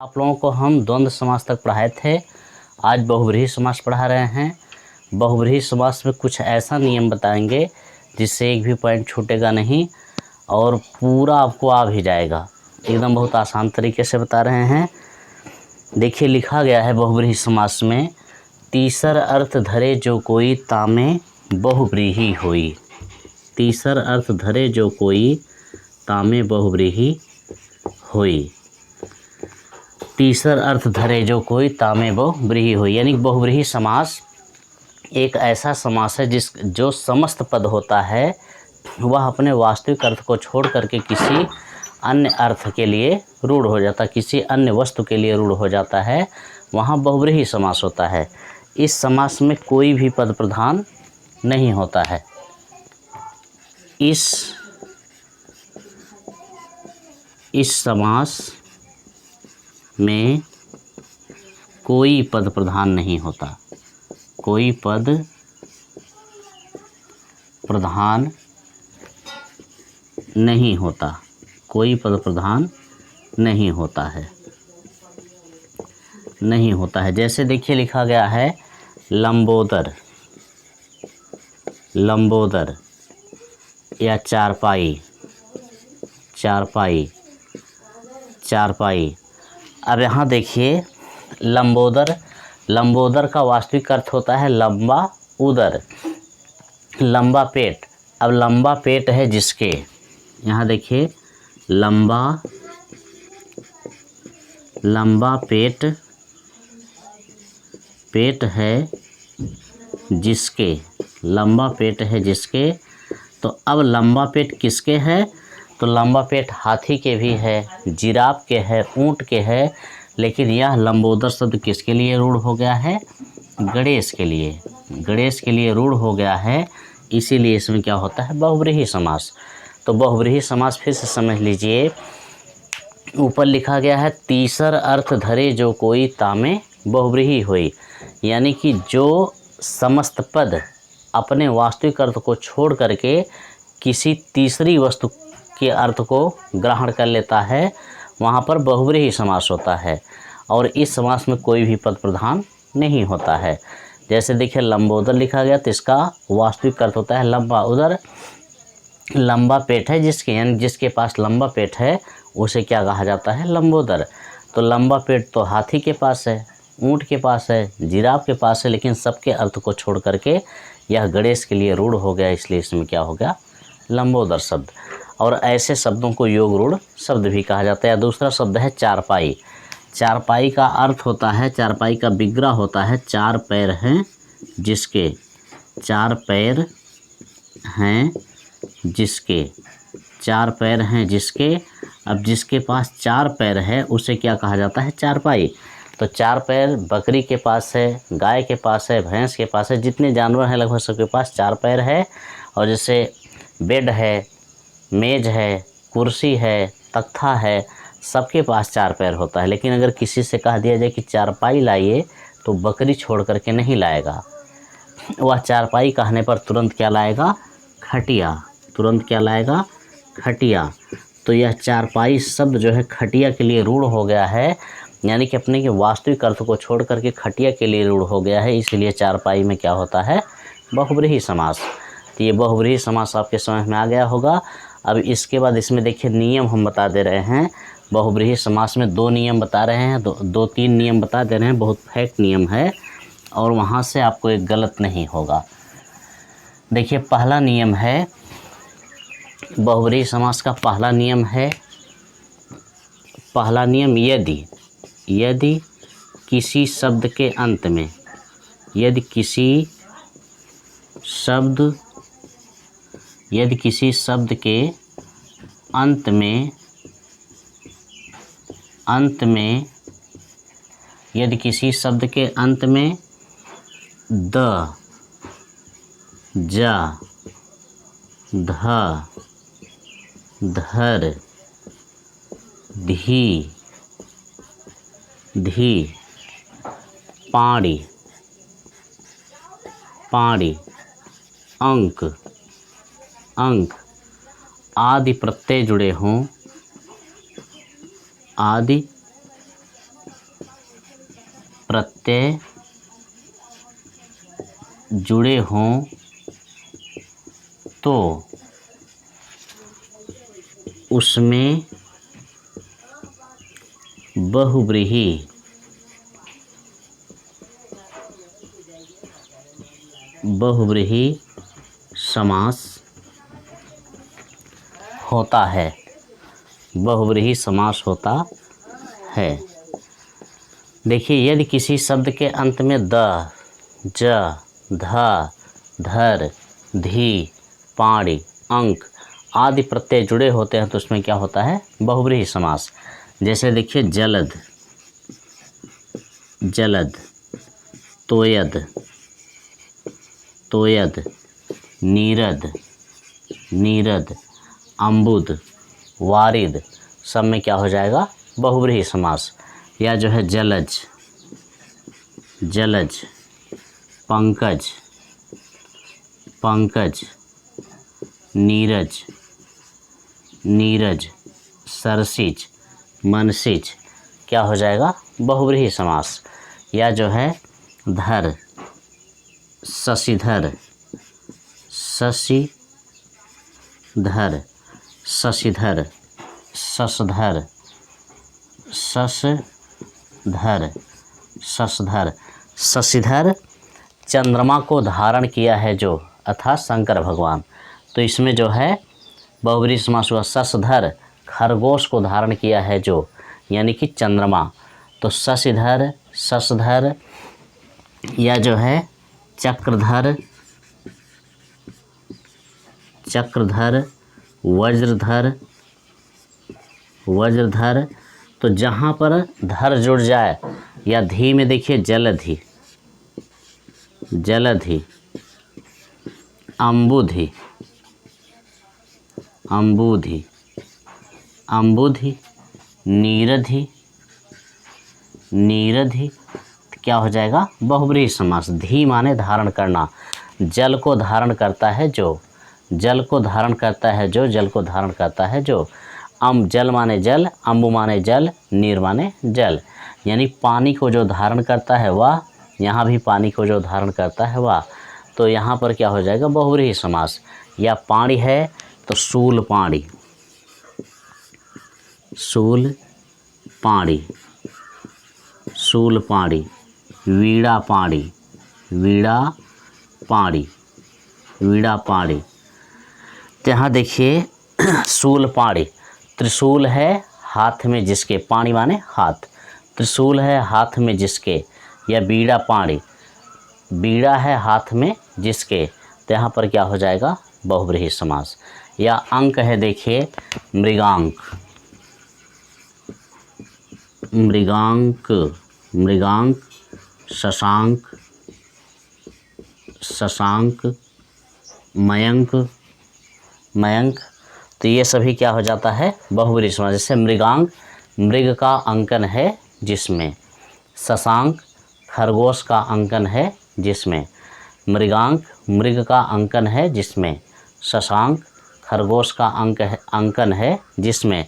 आप लोगों को हम द्वंद्व समास तक पढ़ाए थे। आज बहुब्रीहि समास पढ़ा रहे हैं। बहुब्रीहि समास में कुछ ऐसा नियम बताएंगे जिससे एक भी पॉइंट छूटेगा नहीं और पूरा आपको आ भी जाएगा। एकदम बहुत आसान तरीके से बता रहे हैं। देखिए लिखा गया है बहुब्रीहि समास में, तीसर अर्थ धरे जो कोई तामे बहुब्रीहि होई। तीसर अर्थ धरे जो कोई तामे बहुब्रीहि होई। तीसर अर्थ धरे जो कोई तामे बहुब्रीहि होई, यानी बहुब्रीहि समास एक ऐसा समास है जो समस्त पद होता है वह अपने वास्तविक अर्थ को छोड़ करके किसी अन्य अर्थ के लिए रूढ़ हो जाता है, किसी अन्य वस्तु के लिए रूढ़ हो जाता है, वहाँ बहुब्रीहि समास होता है। इस समास में कोई भी पद प्रधान नहीं होता है। इस समास में कोई पद प्रधान नहीं होता। कोई पद प्रधान नहीं होता। कोई पद प्रधान नहीं होता है। नहीं होता है। जैसे देखिए लिखा गया है लंबोदर, लंबोदर या चारपाई, चारपाई, चारपाई। अब यहाँ देखिए लंबोदर, लंबोदर का वास्तविक अर्थ होता है लंबा उदर, लंबा पेट। अब लंबा पेट है जिसके, यहाँ देखिए लंबा, लंबा पेट, पेट है जिसके, लंबा पेट है जिसके। तो अब लंबा पेट किसके है? तो लंबा पेट हाथी के भी है, जिराफ के है, ऊंट के है, लेकिन यह लंबोदर शब्द किसके लिए रूढ़ हो गया है? गणेश के लिए। गणेश के लिए रूढ़ हो गया है, इसीलिए इसमें क्या होता है? बहुब्रीहि समास। तो बहुब्रीहि समास फिर से समझ लीजिए। ऊपर लिखा गया है तीसर अर्थ धरे जो कोई तामे बहुब्रीहि होई, यानी कि जो समस्त पद अपने वास्तविक अर्थ को छोड़ करके किसी तीसरी वस्तु के अर्थ को ग्रहण कर लेता है, वहाँ पर बहुब्रीहि समास होता है। और इस समास में कोई भी पद प्रधान नहीं होता है। जैसे देखिए लंबोदर लिखा गया तो इसका वास्तविक अर्थ होता है लंबा उदर, लंबा पेट है जिसके, यानी जिसके पास लंबा पेट है उसे क्या कहा जाता है? लंबोदर। तो लंबा पेट तो हाथी के पास है, ऊंट के पास है, जिराफ के पास है, लेकिन सबके अर्थ को छोड़ करके यह गणेश के लिए रूढ़ हो गया, इसलिए इसमें क्या हो गया? लंबोदर शब्द। और ऐसे शब्दों को योग रूढ़ शब्द भी कहा जाता है। दूसरा शब्द है चारपाई। चारपाई का अर्थ होता है, चारपाई का विग्रह होता है चार पैर हैं जिसके, चार पैर हैं जिसके, चार पैर हैं जिसके। अब जिसके पास चार पैर है उसे क्या कहा जाता है? चारपाई। तो चार पैर बकरी के पास है, गाय के पास है, भैंस के पास है, जितने जानवर हैं लगभग सबके पास चार पैर है। और जैसे बेड है, मेज है, कुर्सी है, तख्ता है, सबके पास चार पैर होता है। लेकिन अगर किसी से कह दिया जाए कि चारपाई लाइए तो बकरी छोड़ करके नहीं लाएगा, वह चारपाई कहने पर तुरंत क्या लाएगा? खटिया। तुरंत क्या लाएगा? खटिया। तो यह चारपाई शब्द जो है खटिया के लिए रूढ़ हो गया है, यानी कि अपने के वास्तविक अर्थ को छोड़ करके खटिया के लिए रूढ़ हो गया है, इसलिए चारपाई में क्या होता है? बहुब्रीहि समास। तो ये बहुब्रीहि समास आपके समझ में आ गया होगा। अब इसके बाद इसमें देखिए नियम हम बता दे रहे हैं। बहुब्रीहि समास में दो नियम बता रहे हैं, दो तीन नियम बता दे रहे हैं, बहुत फैक्ट नियम है और वहाँ से आपको एक गलत नहीं होगा। देखिए पहला नियम है, बहुब्रीहि समास का पहला नियम है, पहला नियम यदि किसी शब्द के अंत में, यदि किसी शब्द के अंत में, यदि किसी शब्द के अंत में द, जा, ध, धर, धी, पाड़ी, अंक आदि प्रत्यय जुड़े हों, आदि प्रत्यय जुड़े हों तो उसमें बहुव्रीहि समास होता है। बहुव्रीहि समास होता है। देखिए, यदि किसी शब्द के अंत में द, ज, ध, धर, धी, पाणि, अंक आदि प्रत्यय जुड़े होते हैं तो उसमें क्या होता है? बहुव्रीहि समास। जैसे देखिए, जलद, जलद, तोयद, तोयद, नीरद, नीरद, अम्बुद, वारिद, सब में क्या हो जाएगा? बहुव्रीहि समास। या जो है जलज, जलज, पंकज, पंकज, नीरज, नीरज, सरसिज, मनसिज, क्या हो जाएगा? बहुव्रीहि समास। या जो है धर, शशिधर, शशिधर, शशिधर, शशधर, शशधर, शशधर, शशिधर चंद्रमा को धारण किया है जो, अर्थात शंकर भगवान, तो इसमें जो है बहुव्रीहि समास हुआ। शशधर खरगोश को धारण किया है जो, यानी कि चंद्रमा, तो शशिधर, शशधर। या जो है चक्रधर, चक्रधर, वज्रधर, वज्रधर, तो जहाँ पर धर जुड़ जाए, या धी में देखिए जलधि, जलधि, अम्बुधि, अम्बुधि, अम्बुधि, नीरधि, नीरधि, क्या हो जाएगा? बहुव्रीहि समास। धी माने धारण करना, जल को धारण करता है जो, जल को धारण करता है जो, जल को धारण करता है जो। जल माने जल, अम्बु माने जल, नीर माने जल, यानी पानी को जो धारण करता है वह, यहाँ भी पानी को जो धारण करता है वह, तो यहाँ पर क्या हो जाएगा? बहुव्रीहि समास। या पाणी है तो शूल पाणी, शूल पाणी, शूल पाणी, वीणा पाणी, वीणा पाणी, वीणा पाणी। तो यहाँ देखिए शूल पाणी, त्रिशूल है हाथ में जिसके, पाणी माने हाथ, त्रिशूल है हाथ में जिसके, या बीड़ा पाणी, बीड़ा है हाथ में जिसके, तो यहाँ पर क्या हो जाएगा? बहुव्रीहि समास। या अंक है देखिए मृगांक, मृगांक, मृगांक, शशांक, शशांक, मयंक, मयंक, तो ये सभी क्या हो जाता है? बहुव्रीहि समास। जैसे मृगांक मृग का अंकन है जिसमें, शशांक खरगोश का अंकन है जिसमें, मृगांक मृग का अंकन है जिसमें, शशांक खरगोश का अंकन है जिसमें।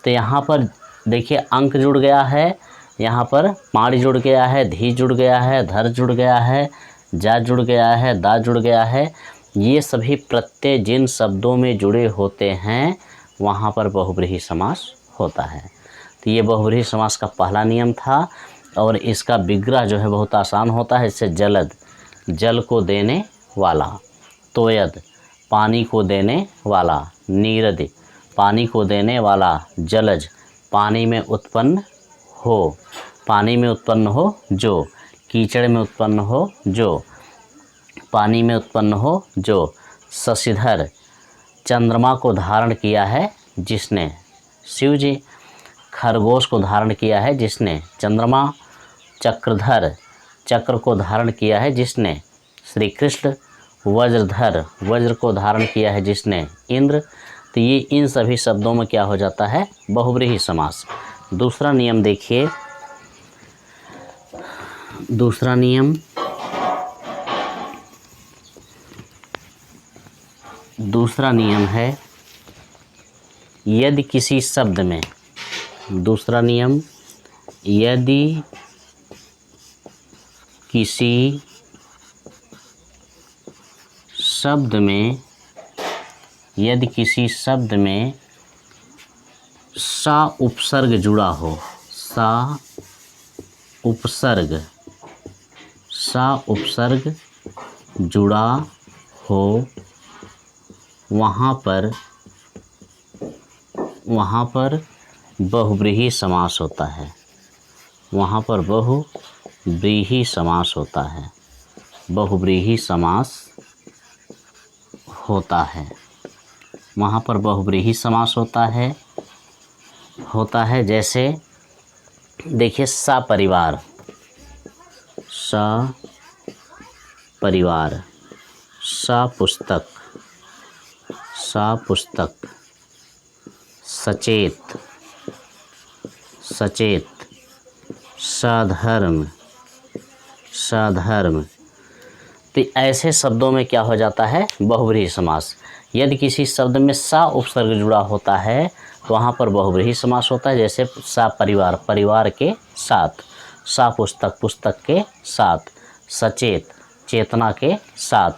तो यहाँ पर देखिए अंक जुड़ गया है, यहाँ पर पाणी जुड़ गया है, धी जुड़ गया है, धर जुड़ गया है, जा जुड़ गया है, दा जुड़ गया है। ये सभी प्रत्यय जिन शब्दों में जुड़े होते हैं वहाँ पर बहुव्रीहि समास होता है। तो ये बहुव्रीहि समास का पहला नियम था, और इसका विग्रह जो है बहुत आसान होता है। इससे जलद जल को देने वाला, तोयद पानी को देने वाला, नीरद पानी को देने वाला, जलज पानी में उत्पन्न हो, पानी में उत्पन्न हो जो, कीचड़ में उत्पन्न हो जो, पानी में उत्पन्न हो जो। शशिधर चंद्रमा को धारण किया है जिसने, शिव जी। खरगोश को धारण किया है जिसने, चंद्रमा। चक्रधर चक्र को धारण किया है जिसने, श्री कृष्ण। वज्रधर वज्र को धारण किया है जिसने, इंद्र। तो ये इन सभी शब्दों में क्या हो जाता है? बहुव्रीहि समास। दूसरा नियम देखिए, दूसरा नियम, दूसरा नियम है यदि किसी शब्द में, दूसरा नियम, यदि किसी शब्द में, यदि किसी शब्द में सा उपसर्ग जुड़ा हो, सा उपसर्ग जुड़ा हो, वहाँ पर बहुव्रीहि समास होता है। वहाँ पर बहुव्रीहि समास होता है। बहुव्रीहि समास होता है। वहाँ पर बहुव्रीहि समास होता है। जैसे देखिए सपरिवार, सपरिवार, सपुस्तक, सचेत, सधर्म। तो ऐसे शब्दों में क्या हो जाता है? बहुव्रीहि समास। यदि किसी शब्द में सा उपसर्ग जुड़ा होता है तो वहाँ पर बहुव्रीहि समास होता है। जैसे सपरिवार, परिवार के साथ, सपुस्तक, पुस्तक के साथ, सचेत, चेतना के साथ,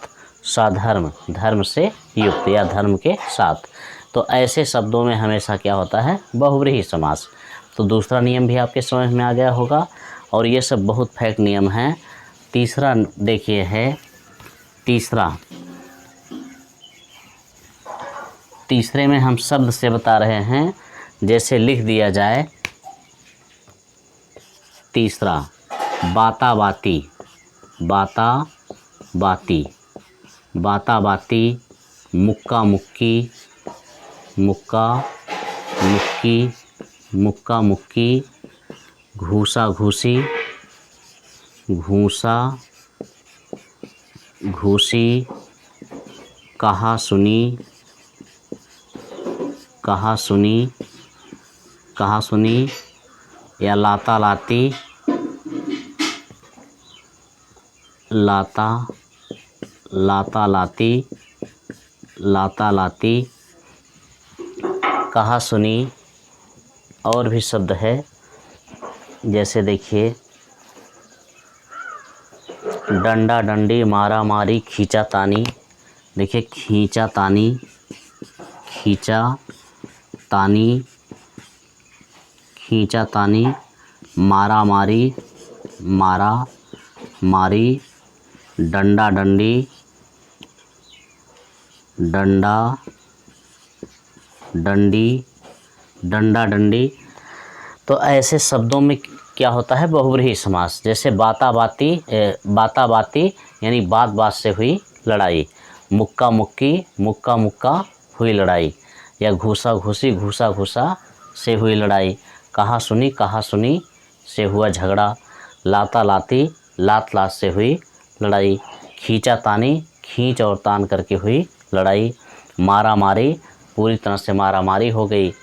सधर्म, धर्म से युक्त या धर्म के साथ। तो ऐसे शब्दों में हमेशा क्या होता है? बहुव्रीहि समास। तो दूसरा नियम भी आपके समझ में आ गया होगा और ये सब बहुत फैक्ट नियम हैं। तीसरा देखिए है, तीसरे में हम शब्द से बता रहे हैं। जैसे लिख दिया जाए तीसरा, बाताबाती, मुक्का मुक्की, घूसा घूसी, कहा सुनी या लाता लाती, कहा सुनी। और भी शब्द है, जैसे देखिए डंडा डंडी, मारा मारी, खींचा तानी। देखिए खींचा तानी, मारा मारी, डंडा डंडी। तो ऐसे शब्दों में क्या होता है? बहुव्रीहि समास। जैसे बाताबाती यानी बात से हुई लड़ाई, मुक्का मुक्का हुई लड़ाई, या घूसा घूसा से हुई लड़ाई, कहा सुनी से हुआ झगड़ा, लाता लात से हुई लड़ाई, खींचा तानी, खींच और तान करके हुई लड़ाई, मारा मारी, पूरी तरह से मारा मारी हो गई,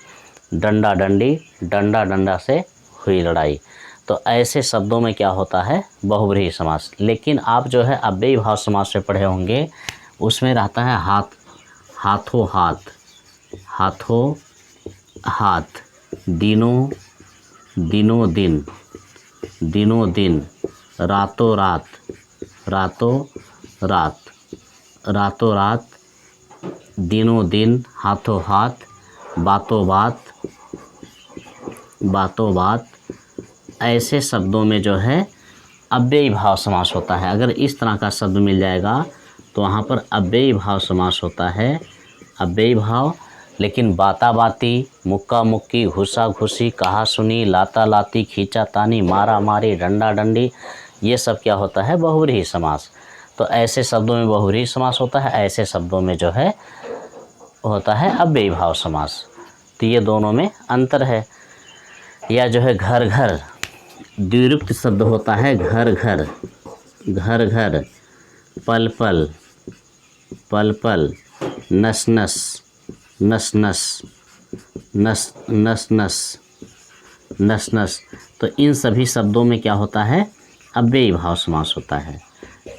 डंडा डंडी, डंडा से हुई लड़ाई। तो ऐसे शब्दों में क्या होता है? बहुव्रीहि समास। लेकिन आप जो है अव्ययी भाव समास से पढ़े होंगे, उसमें रहता है हाथों हाथ, दिनों दिन, रातों रात, दिनों दिन, हाथों हाथ, बातों बात। ऐसे शब्दों में जो है अव्ययी भाव समास होता है। अगर इस तरह का शब्द मिल जाएगा तो वहाँ पर अव्ययी भाव समास होता है, अव्ययी भाव। लेकिन बाताबाती, मुक्का मुक्की, घुसा घुसी, कहा सुनी, लाता लाती, खींचा तानी, मारा मारी, डंडा डंडी, ये सब क्या होता है? बहुव्रीहि समास। तो ऐसे शब्दों में बहुव्रीहि समास होता है, ऐसे शब्दों में जो है होता है अव्ययी भाव समास। तो ये दोनों में अंतर है। या जो है घर घर, द्विरुक्त शब्द होता है। घर घर, पल पल, नस नस। तो इन सभी शब्दों में क्या होता है? अव्ययी भाव समास होता है।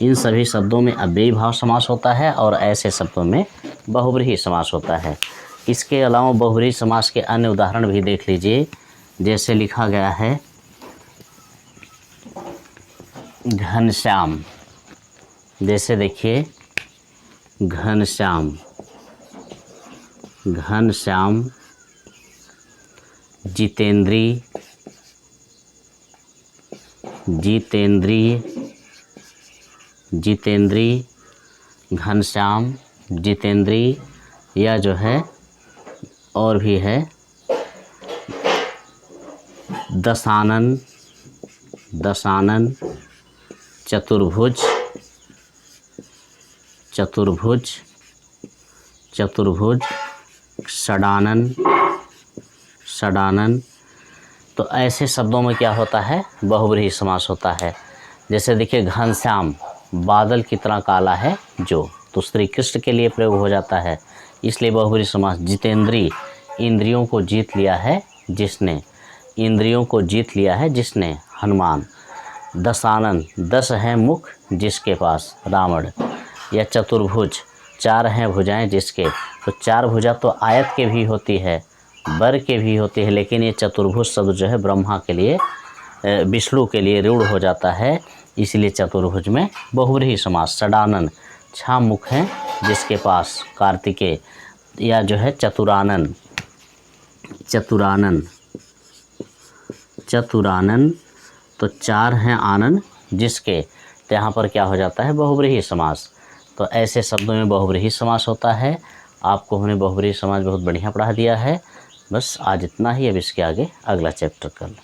इन सभी शब्दों में अव्ययी भाव समास होता है और ऐसे शब्दों में बहुव्रीहि समास होता है। इसके अलावा बहुव्रीहि समास के अन्य उदाहरण भी देख लीजिए। जैसे लिखा गया है घनश्याम, जैसे देखिए घनश्याम, घनश्याम, जितेंद्रीय, जितेंद्रीय, जितेंद्रीय, घनश्याम, जितेंद्रीय, या जो है और भी है दशानन, दशानन, चतुर्भुज, चतुर्भुज, चतुर्भुज, षडानन, षडानन। तो ऐसे शब्दों में क्या होता है, बहुब्रीहि समास होता है। जैसे देखिए घनश्याम, बादल की तरह काला है जो, तो श्री कृष्ण के लिए प्रयोग हो जाता है, इसलिए बहुब्रीहि समास। जितेंद्रीय, इंद्रियों को जीत लिया है जिसने, इंद्रियों को जीत लिया है जिसने, हनुमान। दशानन, 10 हैं मुख जिसके पास, रावण। या चतुर्भुज, 4 हैं भुजाएं जिसके, तो 4 भुजा तो आयत के भी होती है, बर के भी होती है, लेकिन ये चतुर्भुज शब्द जो है ब्रह्मा के लिए, विष्णु के लिए रूढ़ हो जाता है, इसलिए चतुर्भुज में बहुब्रीहि समास। षडानन, 6 मुख हैं जिसके पास, कार्तिकेय। या जो है चतुरानन, चतुरानन, चतुरानन, तो 4 हैं आनन जिसके, तो यहाँ पर क्या हो जाता है, बहुब्रीहि समास। तो ऐसे शब्दों में बहुब्रीहि समास होता है। आपको हमने बहुब्रीहि समास बहुत बढ़िया पढ़ा दिया है। बस आज इतना ही, अब इसके आगे अगला चैप्टर कल।